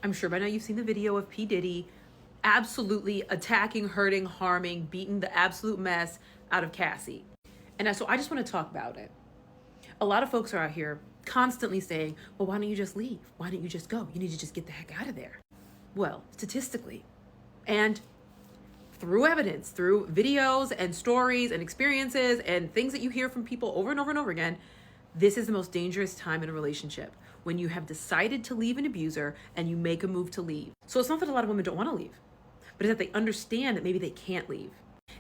I'm sure by now you've seen the video of P. Diddy absolutely attacking, hurting, harming, beating the absolute mess out of Cassie. And so I just want to talk about it. A lot of folks are out here constantly saying, well, why don't you just leave? Why don't you just go? You need to just get the heck out of there. Well, statistically, and through evidence, through videos and stories and experiences and things that you hear from people over and over and over again, this is the most dangerous time in a relationship, when you have decided to leave an abuser and you make a move to leave. So it's not that a lot of women don't want to leave, but it's that they understand that maybe they can't leave.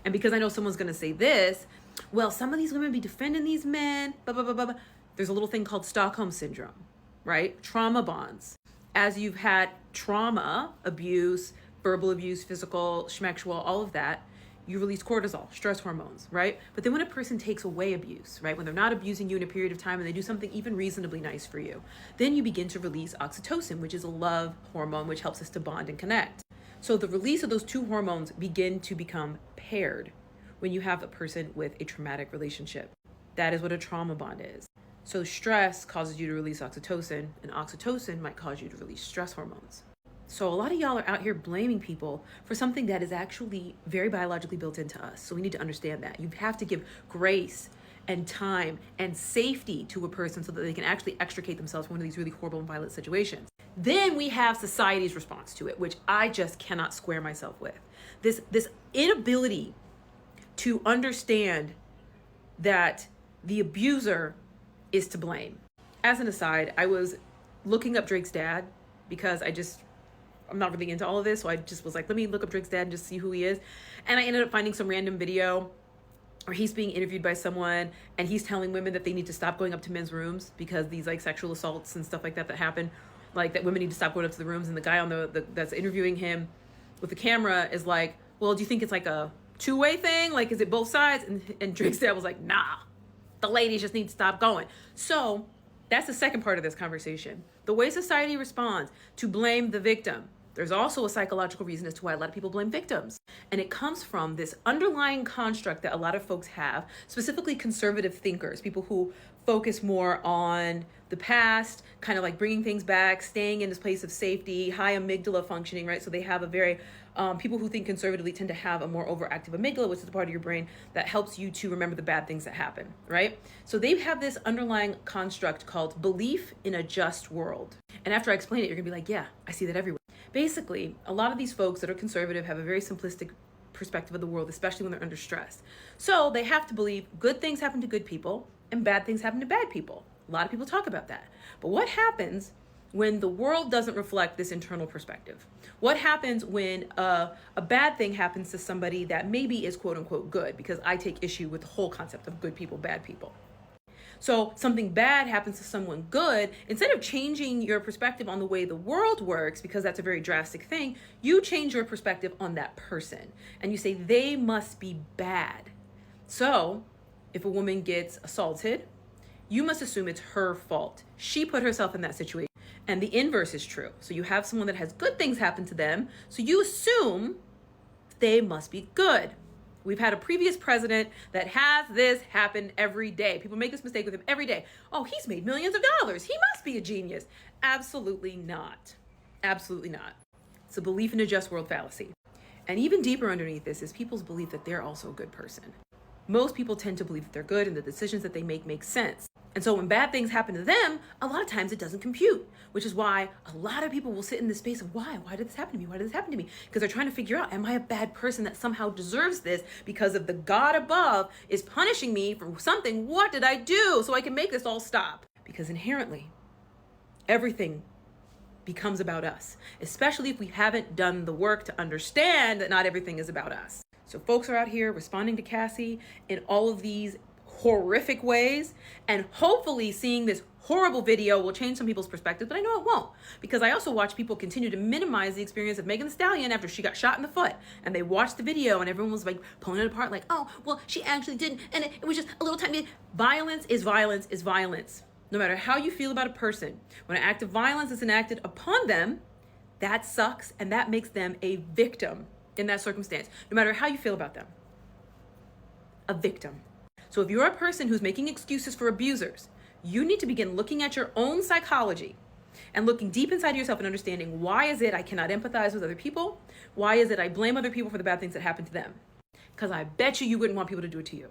And because I know someone's going to say this, well, some of these women be defending these men, blah, blah, blah, blah, blah. There's a little thing called Stockholm Syndrome, right? Trauma bonds. As you've had trauma, abuse, verbal abuse, physical, schmexual, all of that, you release cortisol, stress hormones, right? But then when a person takes away abuse, right? When they're not abusing you in a period of time and they do something even reasonably nice for you, then you begin to release oxytocin, which is a love hormone, which helps us to bond and connect. So the release of those two hormones begin to become paired when you have a person with a traumatic relationship. That is what a trauma bond is. So stress causes you to release oxytocin, and oxytocin might cause you to release stress hormones. So a lot of y'all are out here blaming people for something that is actually very biologically built into us. So we need to understand that. You have to give grace and time and safety to a person so that they can actually extricate themselves from one of these really horrible and violent situations. Then we have society's response to it, which I just cannot square myself with. This inability to understand that the abuser is to blame. As an aside, I was looking up Drake's dad because I'm not really into all of this. So I just was like, let me look up Drake's dad and just see who he is. And I ended up finding some random video where he's being interviewed by someone and he's telling women that they need to stop going up to men's rooms because these like sexual assaults and stuff like that happen, like that women need to stop going up to the rooms. And the guy on that's interviewing him with the camera is like, well, do you think it's like a two-way thing? Like, is it both sides? And Drake's dad was like, nah, the ladies just need to stop going. So that's the second part of this conversation. The way society responds to blame the victim. There's also a psychological reason as to why a lot of people blame victims. And it comes from this underlying construct that a lot of folks have, specifically conservative thinkers, people who focus more on the past, kind of like bringing things back, staying in this place of safety, high amygdala functioning, right? So they have a very, people who think conservatively tend to have a more overactive amygdala, which is the part of your brain that helps you to remember the bad things that happen, right? So they have this underlying construct called belief in a just world. And after I explain it, you're gonna be like, yeah, I see that everywhere. Basically, a lot of these folks that are conservative have a very simplistic perspective of the world, especially when they're under stress. So they have to believe good things happen to good people and bad things happen to bad people. A lot of people talk about that. But what happens when the world doesn't reflect this internal perspective? What happens when a bad thing happens to somebody that maybe is quote unquote good? Because I take issue with the whole concept of good people, bad people. So something bad happens to someone good, instead of changing your perspective on the way the world works, because that's a very drastic thing, you change your perspective on that person and you say they must be bad. So if a woman gets assaulted, you must assume it's her fault. She put herself in that situation. And the inverse is true. So you have someone that has good things happen to them, so you assume they must be good. We've had a previous president that has this happen every day. People make this mistake with him every day. Oh, he's made millions of dollars. He must be a genius. Absolutely not. Absolutely not. It's a belief in a just world fallacy. And even deeper underneath this is people's belief that they're also a good person. Most people tend to believe that they're good and the decisions that they make sense. And so when bad things happen to them, a lot of times it doesn't compute, which is why a lot of people will sit in this space of why did this happen to me? Why did this happen to me? Because they're trying to figure out, am I a bad person that somehow deserves this because of the God above is punishing me for something? What did I do so I can make this all stop? Because inherently, everything becomes about us, especially if we haven't done the work to understand that not everything is about us. So folks are out here responding to Cassie in all of these horrific ways, and hopefully seeing this horrible video will change some people's perspectives, but I know it won't, because I also watch people continue to minimize the experience of Megan Thee Stallion after she got shot in the foot, and they watched the video and everyone was like pulling it apart like, oh, well, she actually didn't, and it was just a little tiny. Violence is violence is violence. No matter how you feel about a person, when an act of violence is enacted upon them, that sucks, and that makes them a victim in that circumstance, no matter how you feel about them. A victim. So if you're a person who's making excuses for abusers, you need to begin looking at your own psychology and looking deep inside yourself and understanding, why is it I cannot empathize with other people? Why is it I blame other people for the bad things that happen to them? Because I bet you wouldn't want people to do it to you.